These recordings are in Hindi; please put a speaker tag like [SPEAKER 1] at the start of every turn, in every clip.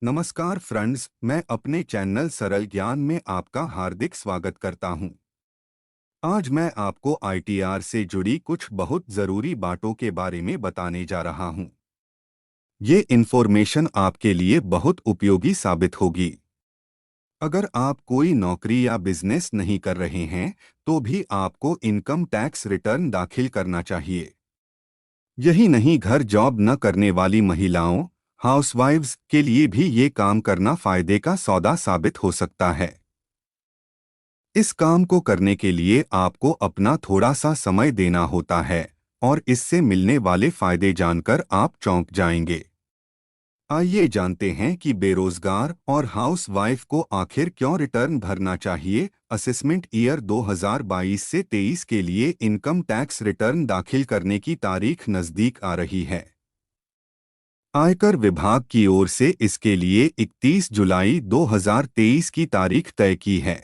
[SPEAKER 1] नमस्कार फ्रेंड्स, मैं अपने चैनल सरल ज्ञान में आपका हार्दिक स्वागत करता हूं। आज मैं आपको आईटीआर से जुड़ी कुछ बहुत ज़रूरी बातों के बारे में बताने जा रहा हूं। ये इन्फॉर्मेशन आपके लिए बहुत उपयोगी साबित होगी। अगर आप कोई नौकरी या बिजनेस नहीं कर रहे हैं, तो भी आपको इनकम टैक्स रिटर्न दाखिल करना चाहिए। यही नहीं, घर जॉब न करने वाली महिलाओं, हाउसवाइव्स के लिए भी ये काम करना फायदे का सौदा साबित हो सकता है। इस काम को करने के लिए आपको अपना थोड़ा सा समय देना होता है और इससे मिलने वाले फायदे जानकर आप चौंक जाएंगे। आइए जानते हैं कि बेरोजगार और हाउसवाइफ को आखिर क्यों रिटर्न भरना चाहिए। असेसमेंट ईयर 2022 से 23 के लिए इनकम टैक्स रिटर्न दाखिल करने की तारीख नज़दीक आ रही है। आयकर विभाग की ओर से इसके लिए 31 जुलाई 2023 की तारीख तय की है।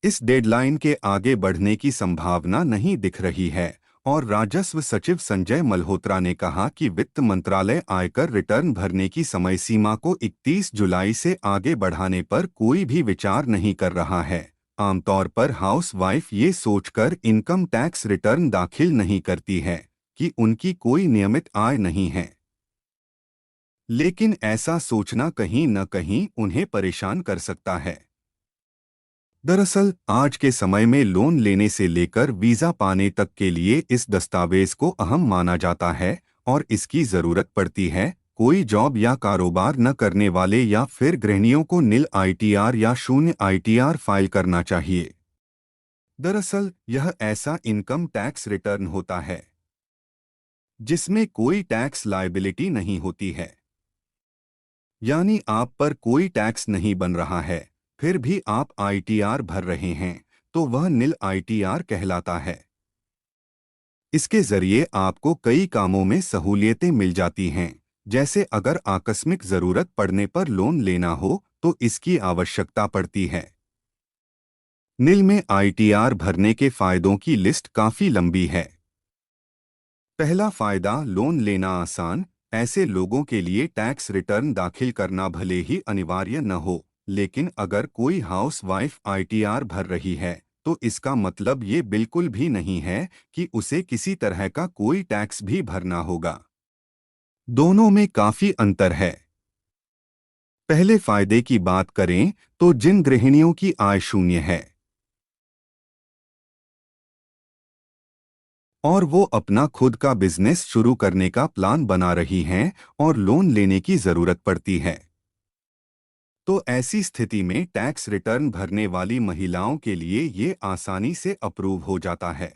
[SPEAKER 1] इस डेडलाइन के आगे बढ़ने की संभावना नहीं दिख रही है और राजस्व सचिव संजय मल्होत्रा ने कहा कि वित्त मंत्रालय आयकर रिटर्न भरने की समय सीमा को 31 जुलाई से आगे बढ़ाने पर कोई भी विचार नहीं कर रहा है। आमतौर पर हाउस वाइफ ये सोचकर इनकम टैक्स रिटर्न दाखिल नहीं करती है कि उनकी कोई नियमित आय नहीं है, लेकिन ऐसा सोचना कहीं न कहीं उन्हें परेशान कर सकता है। दरअसल आज के समय में लोन लेने से लेकर वीजा पाने तक के लिए इस दस्तावेज को अहम माना जाता है और इसकी जरूरत पड़ती है। कोई जॉब या कारोबार न करने वाले या फिर गृहिणियों को नील आईटीआर या शून्य आईटीआर फाइल करना चाहिए। दरअसल यह ऐसा इनकम टैक्स रिटर्न होता है जिसमें कोई टैक्स लायबिलिटी नहीं होती है, यानी आप पर कोई टैक्स नहीं बन रहा है, फिर भी आप आईटीआर भर रहे हैं, तो वह नील आईटीआर कहलाता है। इसके जरिए आपको कई कामों में सहूलियतें मिल जाती हैं, जैसे अगर आकस्मिक जरूरत पड़ने पर लोन लेना हो तो इसकी आवश्यकता पड़ती है। नील में आईटीआर भरने के फायदों की लिस्ट काफी लंबी है। पहला फायदा, लोन लेना आसान। ऐसे लोगों के लिए टैक्स रिटर्न दाखिल करना भले ही अनिवार्य न हो, लेकिन अगर कोई हाउस वाइफ आईटीआर भर रही है तो इसका मतलब ये बिल्कुल भी नहीं है कि उसे किसी तरह का कोई टैक्स भी भरना होगा। दोनों में काफी अंतर है। पहले फायदे की बात करें तो जिन गृहिणियों की आय शून्य है और वो अपना खुद का बिजनेस शुरू करने का प्लान बना रही हैं और लोन लेने की जरूरत पड़ती है, तो ऐसी स्थिति में टैक्स रिटर्न भरने वाली महिलाओं के लिए ये आसानी से अप्रूव हो जाता है।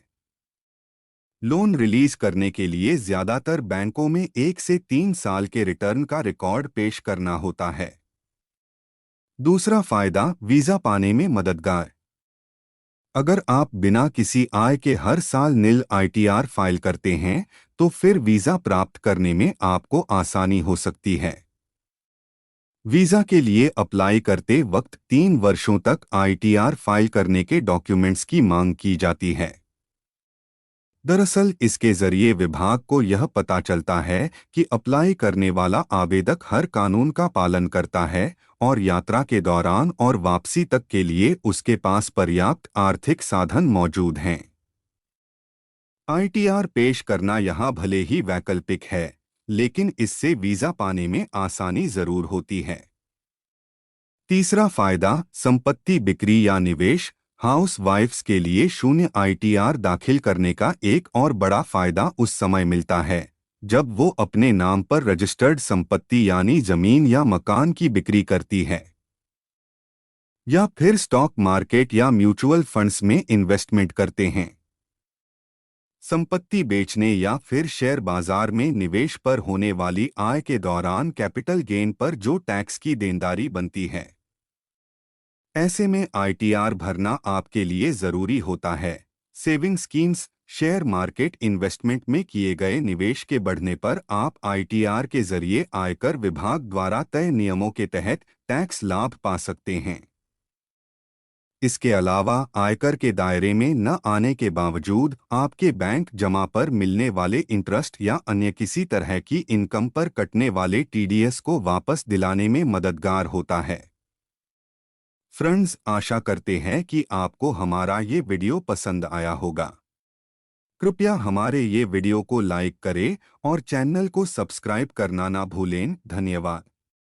[SPEAKER 1] लोन रिलीज करने के लिए ज्यादातर बैंकों में 1 से 3 साल के रिटर्न का रिकॉर्ड पेश करना होता है। दूसरा फायदा, वीजा पाने में मददगार। अगर आप बिना किसी आय के हर साल नील आईटीआर फाइल करते हैं तो फिर वीजा प्राप्त करने में आपको आसानी हो सकती है। वीजा के लिए अप्लाई करते वक्त 3 वर्षों तक आईटीआर फाइल करने के डॉक्यूमेंट्स की मांग की जाती है। दरअसल इसके जरिए विभाग को यह पता चलता है कि अप्लाई करने वाला आवेदक हर कानून का पालन करता है और यात्रा के दौरान और वापसी तक के लिए उसके पास पर्याप्त आर्थिक साधन मौजूद हैं। आईटीआर पेश करना यहाँ भले ही वैकल्पिक है, लेकिन इससे वीजा पाने में आसानी जरूर होती है। तीसरा फायदा, संपत्ति बिक्री या निवेश। हाउस वाइफ्स के लिए शून्य आईटीआर दाखिल करने का एक और बड़ा फायदा उस समय मिलता है जब वो अपने नाम पर रजिस्टर्ड संपत्ति यानी जमीन या मकान की बिक्री करती है या फिर स्टॉक मार्केट या म्यूचुअल फंड्स में इन्वेस्टमेंट करते हैं। संपत्ति बेचने या फिर शेयर बाजार में निवेश पर होने वाली आय के दौरान कैपिटल गेन पर जो टैक्स की देनदारी बनती है, ऐसे में आईटीआर भरना आपके लिए जरूरी होता है। Saving schemes, share market investment में किए गए निवेश के बढ़ने पर आप आईटीआर के जरिए आयकर विभाग द्वारा तय नियमों के तहत टैक्स लाभ पा सकते हैं। इसके अलावा आयकर के दायरे में न आने के बावजूद आपके बैंक जमा पर मिलने वाले इंटरेस्ट या अन्य किसी तरह की इनकम पर कटने वाले टीडीएस को वापस दिलाने में मददगार होता है। फ्रेंड्स, आशा करते हैं कि आपको हमारा ये वीडियो पसंद आया होगा। कृपया हमारे ये वीडियो को लाइक करें और चैनल को सब्सक्राइब करना ना भूलें। धन्यवाद।